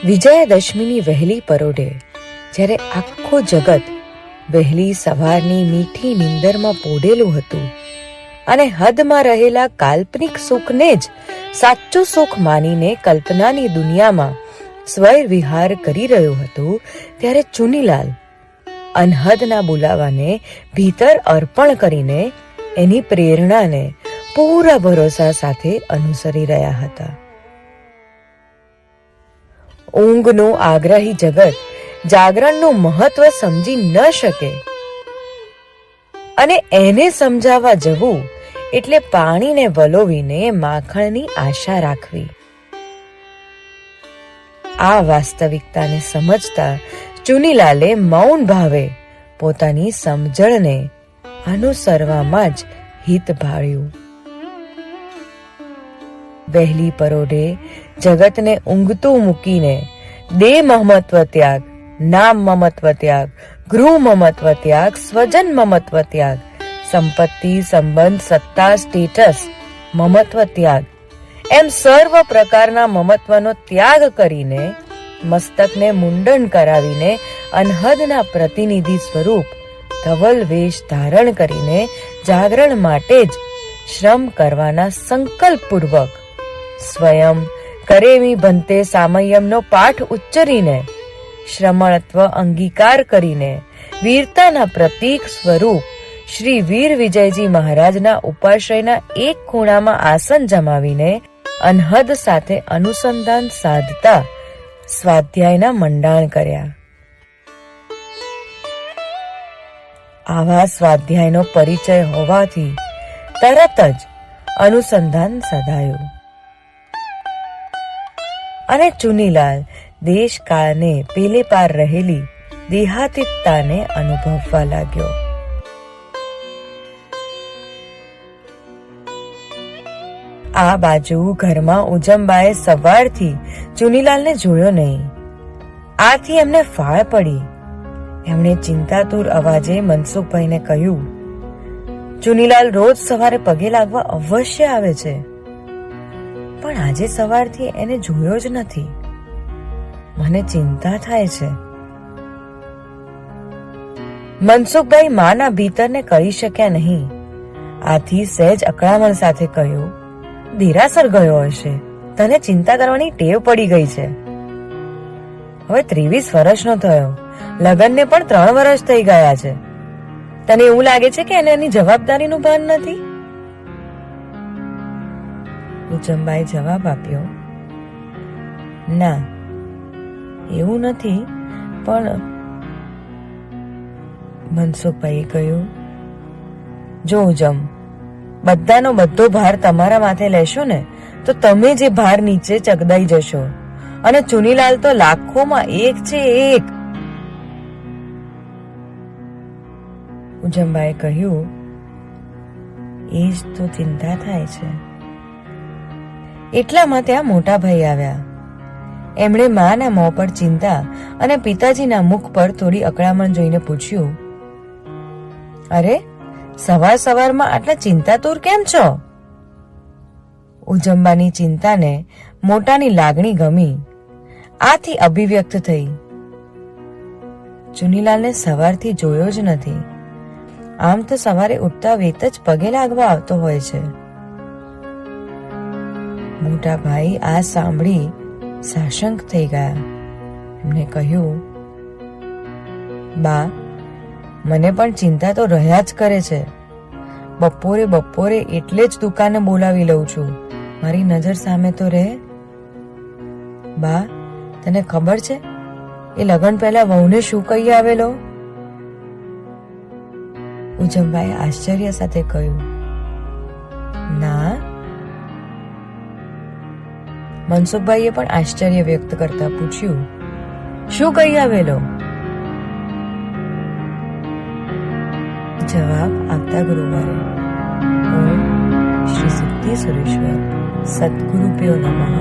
વિજયાદશમીની વહેલી પરોઢે જ્યારે આખું જગત વહેલી સવારની મીઠી નીંદરમાં પોઢેલું હતું અને હદમાં રહેલા કાલ્પનિક સુખને જ સાચું સુખ માનીને કલ્પનાની દુનિયામાં સ્વૈર વિહાર કરી રહ્યું હતું, ત્યારે ચુનીલાલ અનહદના બોલાવાને ભીતર અર્પણ કરીને એની પ્રેરણાને પૂરા ભરોસા સાથે અનુસરી રહ્યા હતા. ઊંઘનું આગ્રહી જગત જાગરણનું મહત્વ સમજી ન શકે અને એને સમજાવવા જવું એટલે પાણીને વલોવીને માખણની આશા રાખવી. આ વાસ્તવિકતાને સમજતા ચુનીલાલે મૌન ભાવે પોતાની સમજણને અનુસરવામાં જ હિત ભાળ્યું. વહેલી પરોઢે જગતને ઊંઘતું મૂકીને દેહ મમત્વ ત્યાગ, નામ મમત્વ ત્યાગ, ગૃહ મમત્વ ત્યાગ, સ્વજન મમત્વ ત્યાગ, સંપત્તિ, સંબંધ, સત્તા, સ્ટેટસ મમત્વ ત્યાગ એમ સર્વ પ્રકારના મમત્વનો ત્યાગ કરીને મસ્તકને મુંડન કરાવીને અનહદના પ્રતિનિધિ સ્વરૂપ ધવલ વેશ ધારણ કરીને જાગરણ માટે જ શ્રમ કરવાના સંકલ્પપૂર્વક સ્વયં કરેમી ભંતે સામયમનો પાઠ ઉચ્ચરીને શ્રમણત્વ અંગીકાર કરીને વીરતાના પ્રતીક સ્વરૂપ શ્રી વીર વિજયજી મહારાજના ઉપાશ્રયના એક ખૂણામાં આસન જમાવીને અનહદ સાથે અનુસંધાન સાધતા સ્વાધ્યાયના મંડાણ કર્યા. આવા સ્વાધ્યાયનો પરિચય હોવાથી તરત જ અનુસંધાન સધાયું અને ચુનીલાલ દેશકાળને પેલે પાર રહેલી દેહાતીતતાને અનુભવવા લાગ્યો. આ બાજુ ઘરમાં ઉજમબાએ સવારથી ચુનીલાલને જોયો નહીં. આથી એમને ફાળ પડી. એમણે ચિંતાતુર અવાજે મનસુખભાઈને કહ્યું, ચુનીલાલ રોજ સવારે પગે લાગવા અવશ્ય આવે છે, પણ આજે સવારથી એને જોયો જ નથી. મને ચિંતા થાય છે. મનસુખભાઈ માના ભીતરને કરી શક્યા નહીં. આથી સહેજ અકળામણ સાથે કહ્યું, દેરાસર ગયો હશે, તને ચિંતા કરવાની ટેવ પડી ગઈ છે. હવે 23 વર્ષનો થયો, લગ્નને પણ 3 વર્ષ થઈ ગયા છે. તને એવું લાગે છે કે એને એની જવાબદારીનું ભાન નથી? ઉજમબાએ જવાબ આપ્યો, ના, એવું નથી, પણ મનસુખભાઈએ કહ્યું, જો ઉજમ, બધાનો બધો ભાર તમારા માથે લેશો ને તો તમે જે ભાર નીચે ચગદાઈ જશો, અને ચુનીલાલ તો લાખોમાં એક છે એક. ઉજમબાએ કહ્યું, એ જ તો ચિંતા થાય છે. એટલામાં ત્યાં મોટા ભાઈ આવ્યા. એમણે માના મોં પર ચિંતા અને પિતાજીના મુખ પર થોડી અકળામણ જોઈને પૂછ્યું, અરે, સવાર સવારમાં આટલા ચિંતાતુર કેમ છો? ઉજમબાની ચિંતાને મોટાની લાગણી ગમી. આથી અભિવ્યક્ત થઈ, ચુનીલાલને સવારથી જોયો જ નથી. આમ તો સવારે ઉઠતા વેત જ પગે લાગવા આવતો હોય છે. મોટા ભાઈ આ સાંભળી સાશંક થઈ ગયા. એમને કહ્યું, બા, મને પણ ચિંતા તો રહ્યા જ કરે છે. બપોરે એટલે જ દુકાને બોલાવી લઉં છું. મારી નજર સામે તો રહે. બા, તને ખબર છે એ લગ્ન પહેલા વહુને શું કહી આવેલો? ઉજમબાએ આશ્ચર્ય સાથે કહ્યું, ના. મનસુખભાઈએ પણ આશ્ચર્ય વ્યક્ત કરતા પૂછ્યું, શું કહી આવેલો? જવાબ આવતા ગુરુવારે. ઓમ શ્રી સિદ્ધિ સુરેશ્વર સદગુરુભ્યો નમઃ.